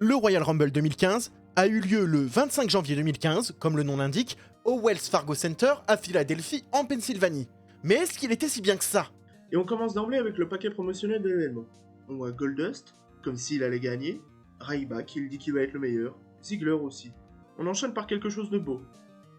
Le Royal Rumble 2015 a eu lieu le 25 janvier 2015, comme le nom l'indique, au Wells Fargo Center à Philadelphie, en Pennsylvanie. Mais est-ce qu'il était si bien que ça? Et on commence d'emblée avec le paquet promotionnel de l'événement. On voit Goldust, comme s'il allait gagner, Ryback, il dit qu'il va être le meilleur, Ziggler aussi. On enchaîne par quelque chose de beau.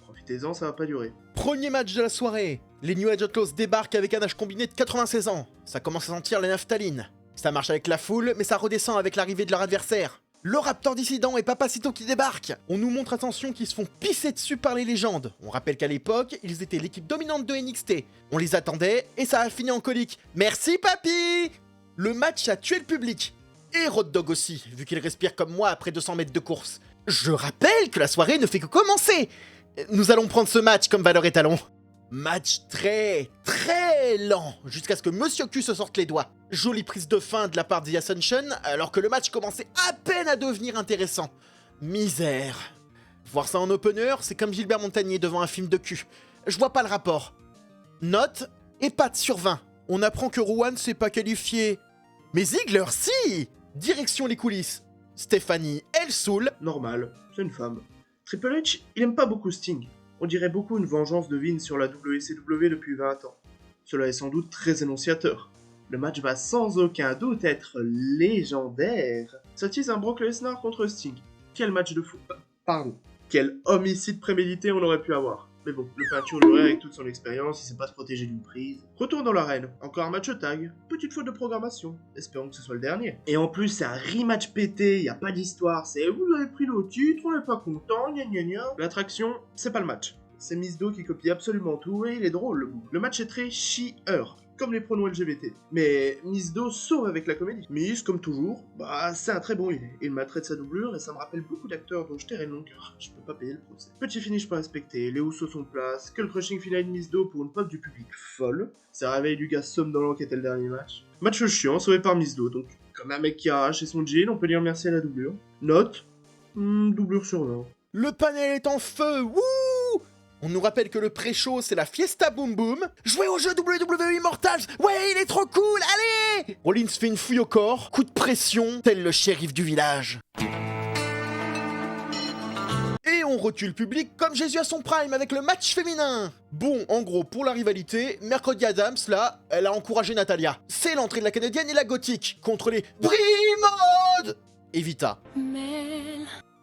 Profitez-en, ça va pas durer. Premier match de la soirée. Les New Age Outlaws débarquent avec un âge combiné de 96 ans. Ça commence à sentir la naphtaline. Ça marche avec la foule, mais ça redescend avec l'arrivée de leur adversaire. Le Raptor dissident et Papacito qui débarquent. On nous montre attention qu'ils se font pisser dessus par les légendes. On rappelle qu'à l'époque, ils étaient l'équipe dominante de NXT. On les attendait et ça a fini en colique. Merci papy. Le match a tué le public. Et Road Dogg aussi, vu qu'il respire comme moi après 200 mètres de course. Je rappelle que la soirée ne fait que commencer. Nous allons prendre ce match comme valeur étalon. Match très lent, jusqu'à ce que Monsieur Q se sorte les doigts. Jolie prise de fin de la part de The Ascension, alors que le match commençait à peine à devenir intéressant. Misère. Voir ça en opener, c'est comme Gilbert Montagnier devant un film de cul. Je vois pas le rapport. Note, EHPAD sur 20. On apprend que Rowan s'est pas qualifié. Mais Ziggler, si. Direction les coulisses. Stéphanie, elle saoule. Normal, c'est une femme. Triple H, il aime pas beaucoup Sting. On dirait beaucoup une vengeance de Vince sur la WCW depuis 20 ans. Cela est sans doute très énonciateur. Le match va sans aucun doute être légendaire. Ça tease un Brock Lesnar contre Sting. Quel match de fou. Pardon. Quel homicide prémédité on aurait pu avoir. Mais bon, le peinture jouerait avec toute son expérience, il sait pas se protéger d'une prise. Retour dans l'arène, encore un match tag, petite faute de programmation, espérons que ce soit le dernier. Et en plus c'est un rematch pété, y a pas d'histoire, c'est vous avez pris le titre, on est pas content, gna gna gna. L'attraction, c'est pas le match. C'est Miz Do qui copie absolument tout et il est drôle le bout. Le match est très she-her, comme les pronos LGBT. Mais Miz Do sauve avec la comédie. Miz, comme toujours, c'est un très bon il. Il maltraite sa doublure et ça me rappelle beaucoup d'acteurs dont je tairai le nom car je peux pas payer le procès. Petit finish pas respecté, les Usos sont place, que le crushing final de Miz Do pour une pop du public folle. Ça réveille du gars somnolent qui était le dernier match. Match chiant, sauvé par Miz Do, donc comme un mec qui a arraché son jean, on peut dire merci à la doublure. Note, doublure sur 20. Le panel est en feu, wouh! On nous rappelle que le pré-show, c'est la Fiesta Boom Boom. Jouez au jeu WWE Immortals. Ouais, il est trop cool, allez! Rollins fait une fouille au corps, coup de pression, tel le shérif du village. Et on retue le public comme Jésus à son prime avec le match féminin. Bon, en gros, pour la rivalité, Mercredi Adams, là, elle a encouragé Natalia. C'est l'entrée de la Canadienne et la Gothique contre les Brimode Evita.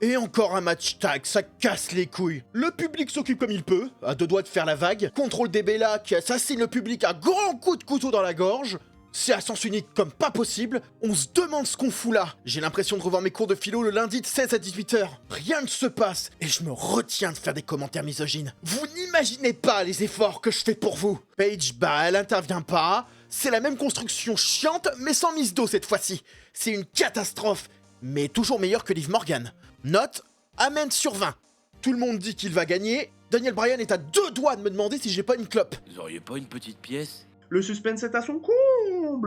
Et encore un match tag, ça casse les couilles. Le public s'occupe comme il peut, à deux doigts de faire la vague. Contrôle des Bella qui assassine le public à grands coups de couteau dans la gorge. C'est à sens unique comme pas possible. On se demande ce qu'on fout là. J'ai l'impression de revoir mes cours de philo le lundi de 16 à 18h. Rien ne se passe et je me retiens de faire des commentaires misogynes. Vous n'imaginez pas les efforts que je fais pour vous. Paige, elle intervient pas. C'est la même construction chiante, mais sans Miz Do cette fois-ci. C'est une catastrophe, mais toujours meilleure que Liv Morgan. Note, amen sur 20. Tout le monde dit qu'il va gagner. Daniel Bryan est à deux doigts de me demander si j'ai pas une clope. Vous auriez pas une petite pièce? Le suspense est à son comble.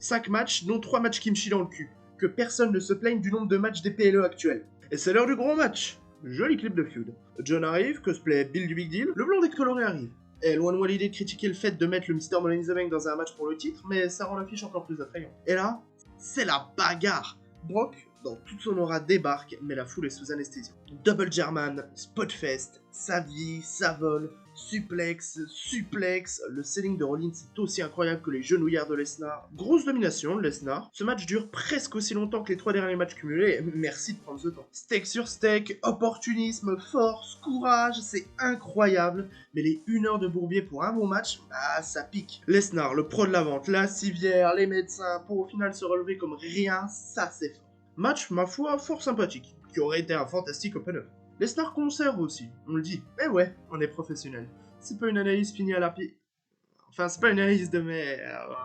5 matchs, dont 3 matchs qui me chient dans le cul. Que personne ne se plaigne du nombre de matchs des PLE actuels. Et c'est l'heure du gros match. Joli clip de feud. John arrive, cosplay Bill du Big Deal. Le blond décoloré arrive. Et loin de moi l'idée de critiquer le fait de mettre le Mr. Money in the Bank dans un match pour le titre, mais ça rend l'affiche encore plus attrayante. Et là, c'est la bagarre. Brock, dans toute son aura, débarque, mais la foule est sous anesthésie. Double German, Spotfest, ça vit, ça vole, suplex, le selling de Rollins est aussi incroyable que les genouillères de Lesnar. Grosse domination de Lesnar. Ce match dure presque aussi longtemps que les 3 derniers matchs cumulés, merci de prendre ce temps. Steak sur steak, opportunisme, force, courage, c'est incroyable. Mais les 1 heure de bourbier pour un bon match, ça pique. Lesnar, le pro de la vente, la civière, les médecins, pour au final se relever comme rien, ça c'est fort. Match, ma foi, fort sympathique, qui aurait été un fantastique opener. Lesnar conserve aussi, on le dit. Mais ouais, on est professionnel. C'est pas une analyse finie à la pied. Enfin, c'est pas une analyse de mais...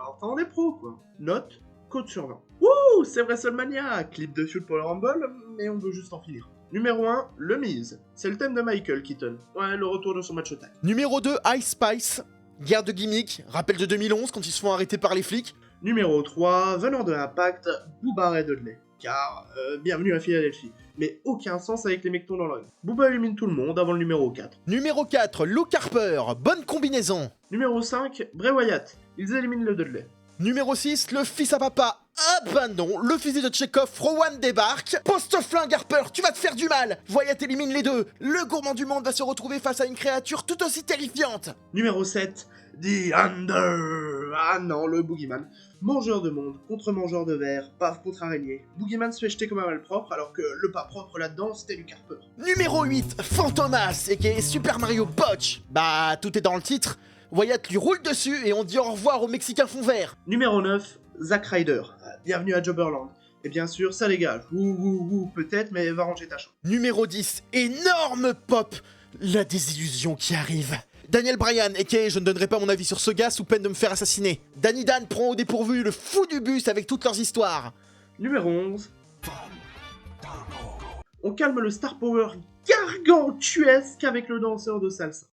Enfin, on est pro, quoi. Note, code sur 20. Wouh, c'est WrestleMania. Clip de feud pour le Rumble, mais on veut juste en finir. Numéro 1, le Miz. C'est le thème de Michael Keaton. Ouais, le retour de son match tag. Numéro 2, Ice Spice. Guerre de gimmick, rappel de 2011 quand ils se font arrêter par les flics. Numéro 3, venant de Impact, Booba Ray Dudley. Car, bienvenue à Philadelphie. Mais aucun sens avec les mectons dans le ring. Booba élimine tout le monde avant le numéro 4. Numéro 4, Luke Harper, bonne combinaison. Numéro 5, Bray Wyatt. Ils éliminent le Dudley. Numéro 6, le fils à papa. Ah bah non, le fusil de Tchekhov, Rowan débarque. Poste-flingue Harper, tu vas te faire du mal. Wyatt élimine les deux. Le gourmand du monde va se retrouver face à une créature tout aussi terrifiante. Numéro 7, The Under. Ah non, le Boogeyman. Mangeur de monde contre mangeur de verre, paf contre araignée. Boogeyman se fait jeter comme un malpropre alors que le pas propre là-dedans c'était Luke Harper. Numéro 8, Fantomas, aka Super Mario Botch. Bah, tout est dans le titre. Wyatt lui roule dessus et on dit au revoir au Mexicain fond vert. Numéro 9, Zack Ryder. Bienvenue à Jobberland. Et bien sûr, ça dégage. Ouh, peut-être, mais va ranger ta chambre. Numéro 10, énorme pop. La désillusion qui arrive. Daniel Bryan, aka je ne donnerai pas mon avis sur ce gars sous peine de me faire assassiner. Danny Dan prend au dépourvu le fou du bus avec toutes leurs histoires. Numéro 11. On calme le star power gargantuesque avec le danseur de salsa.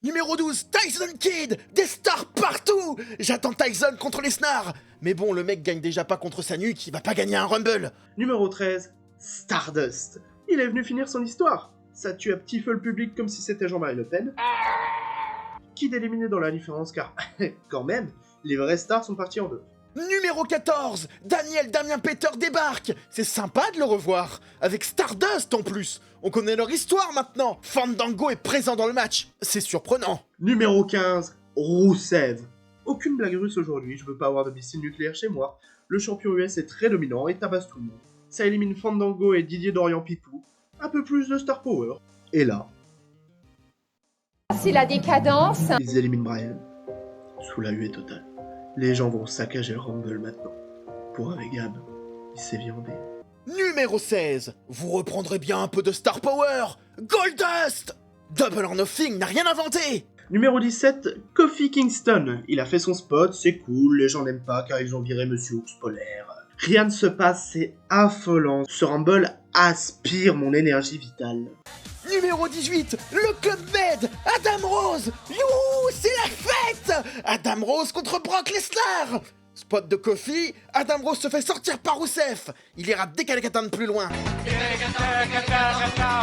Numéro 12, Tyson Kidd. Des stars partout. J'attends Tyson contre les snars. Mais bon, le mec gagne déjà pas contre sa nuque, il va pas gagner un Rumble. Numéro 13, Stardust. Il est venu finir son histoire. Ça tue à petit feu le public comme si c'était Jean-Marie Le Pen. Kidd éliminé dans la différence car, quand même, les vrais stars sont partis en deux. Numéro 14, Daniel Damien Peter débarque. C'est sympa de le revoir, avec Stardust en plus. On connaît leur histoire maintenant. Fandango est présent dans le match, c'est surprenant. Numéro 15, Roussev. Aucune blague russe aujourd'hui, je veux pas avoir de missile nucléaire chez moi. Le champion US est très dominant et tabasse tout le monde. Ça élimine Fandango et Didier Dorian-Pipou. Un peu plus de star power. Et là, c'est la décadence. ils éliminent Brian. Sous la huée totale. Les gens vont saccager le Rumble maintenant. Pour avec Gab, il s'est viandé. Numéro 16, vous reprendrez bien un peu de Star Power. Goldust. Double or Nothing n'a rien inventé. Numéro 17, Kofi Kingston. Il a fait son spot, c'est cool, les gens n'aiment pas car ils ont viré Monsieur Ours Polaire. Rien ne se passe, c'est affolant. Ce Rumble aspire mon énergie vitale. Numéro 18, le Club Med, Adam Rose. Youhou, c'est la fête. Adam Rose contre Brock Lesnar. Spot de Kofi, Adam Rose se fait sortir par Rousseff. Il ira décalcatane plus loin.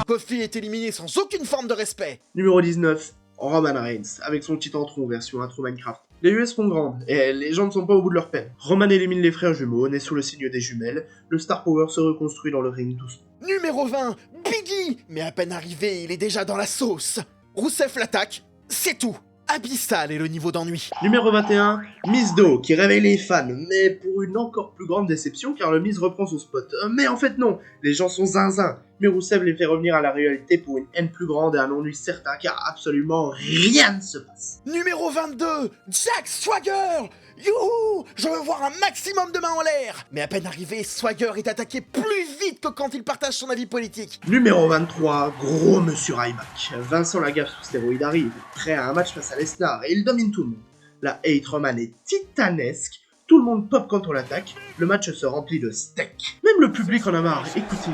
Kofi est éliminé sans aucune forme de respect. Numéro 19, Roman Reigns, avec son petit Tron version intro Minecraft. Les US font grandes, et les gens ne sont pas au bout de leur peine. Roman élimine les frères jumeaux, nés sous le signe des jumelles. Le Star Power se reconstruit dans le ring doucement. Numéro 20, Biggie. Mais à peine arrivé, il est déjà dans la sauce. Rousseff l'attaque, c'est tout. Abyssal est le niveau d'ennui. Numéro 21, Miz Do, qui réveille les fans, mais pour une encore plus grande déception car le Miz reprend son spot. Mais en fait non, les gens sont zinzin. Mais Rousseff les fait revenir à la réalité pour une haine plus grande et un ennui certain car absolument rien ne se passe. Numéro 22, Jack Swagger. Youhou, je veux voir un maximum de mains en l'air. Mais à peine arrivé, Swagger est attaqué plus vite que quand il partage son avis politique. Numéro 23, gros monsieur Ryback. Vincent Lagaffe sous stéroïde arrive, prêt à un match face à Lesnar et il domine tout le monde. La hate Roman est titanesque, tout le monde pop quand on l'attaque, le match se remplit de steak. Même le public en a marre, écoutez.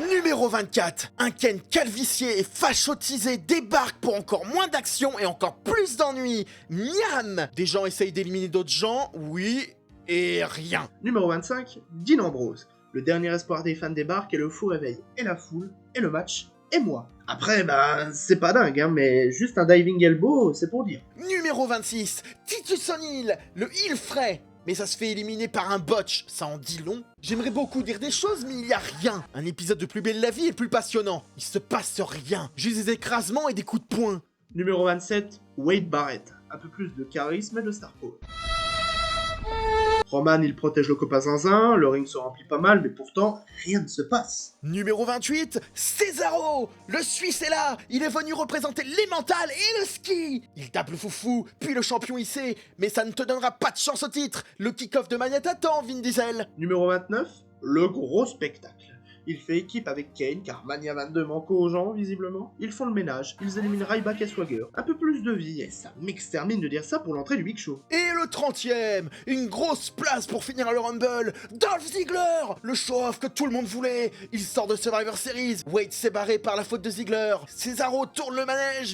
Numéro 24, un Ken calvicié et fachotisé débarque pour encore moins d'action et encore plus d'ennui. Miam. Des gens essayent d'éliminer d'autres gens, oui, et rien. Numéro 25, Dean Ambrose. Le dernier espoir des fans débarque et le fou réveille et la foule, et le match, et moi. Après, c'est pas dingue, hein, mais juste un diving elbow, c'est pour dire. Numéro 26, Titus O'Neil, le heel frais. Mais ça se fait éliminer par un botch, ça en dit long. J'aimerais beaucoup dire des choses, mais il y a rien. Un épisode de Plus belle la vie est plus passionnant. Il se passe rien, juste des écrasements et des coups de poing. Numéro 27, Wade Barrett. Un peu plus de charisme et de star power. Roman, il protège le copain zinzin, le ring se remplit pas mal, mais pourtant, rien ne se passe. Numéro 28, Cesaro. Le Suisse est là, il est venu représenter les mentales et le ski. Il tape le foufou, puis le champion hissé, mais ça ne te donnera pas de chance au titre. Le kick-off de Mania t'attend, Vin Diesel. Numéro 29, le gros spectacle. Il fait équipe avec Kane, car Mania 22 manque aux gens, visiblement. Ils font le ménage, ils éliminent Ryback et Swagger. Un peu plus de vie, et ça m'extermine de dire ça pour l'entrée du Big Show. Et le 30e, une grosse place pour finir le Rumble. Dolph Ziggler, le show-off que tout le monde voulait. Il sort de Survivor Series. Wade s'est barré par la faute de Ziggler. Cesaro tourne le manège.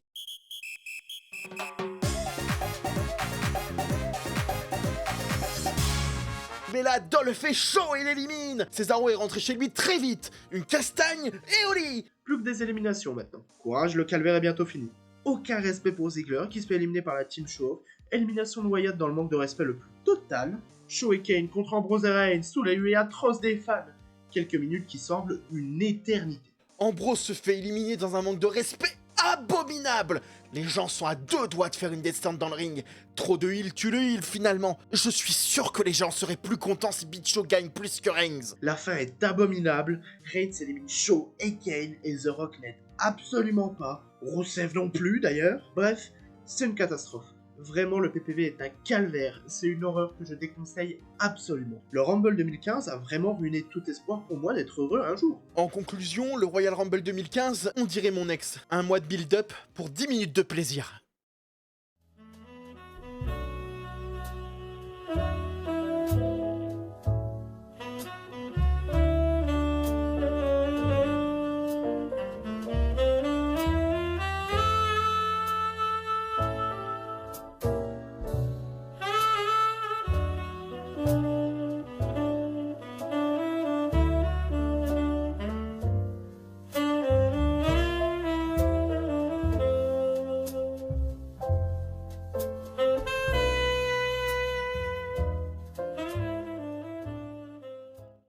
Mais là, Dolph fait chaud et l'élimine. Cesaro est rentré chez lui très vite. Une castagne et au lit. Plus que des éliminations maintenant. Courage, le calvaire est bientôt fini. Aucun respect pour Ziggler qui se fait éliminer par la Team Show. Élimination de Wyatt dans le manque de respect le plus total. Shaw et Kane contre Ambrose et Reigns sous la huée atroce des fans. Quelques minutes qui semblent une éternité. Ambrose se fait éliminer dans un manque de respect abominable. Les gens sont à 2 doigts de faire une descente dans le ring. Trop de heal tue le heal finalement. Je suis sûr que les gens seraient plus contents si Big Show gagne plus que Reigns. La fin est abominable. Reigns élimine Shaw et Kane et The Rock n'aide absolument pas. Rusev non plus d'ailleurs. Bref, c'est une catastrophe. Vraiment, le PPV est un calvaire, c'est une horreur que je déconseille absolument. Le Rumble 2015 a vraiment ruiné tout espoir pour moi d'être heureux un jour. En conclusion, le Royal Rumble 2015, on dirait mon ex. Un mois de build-up pour 10 minutes de plaisir.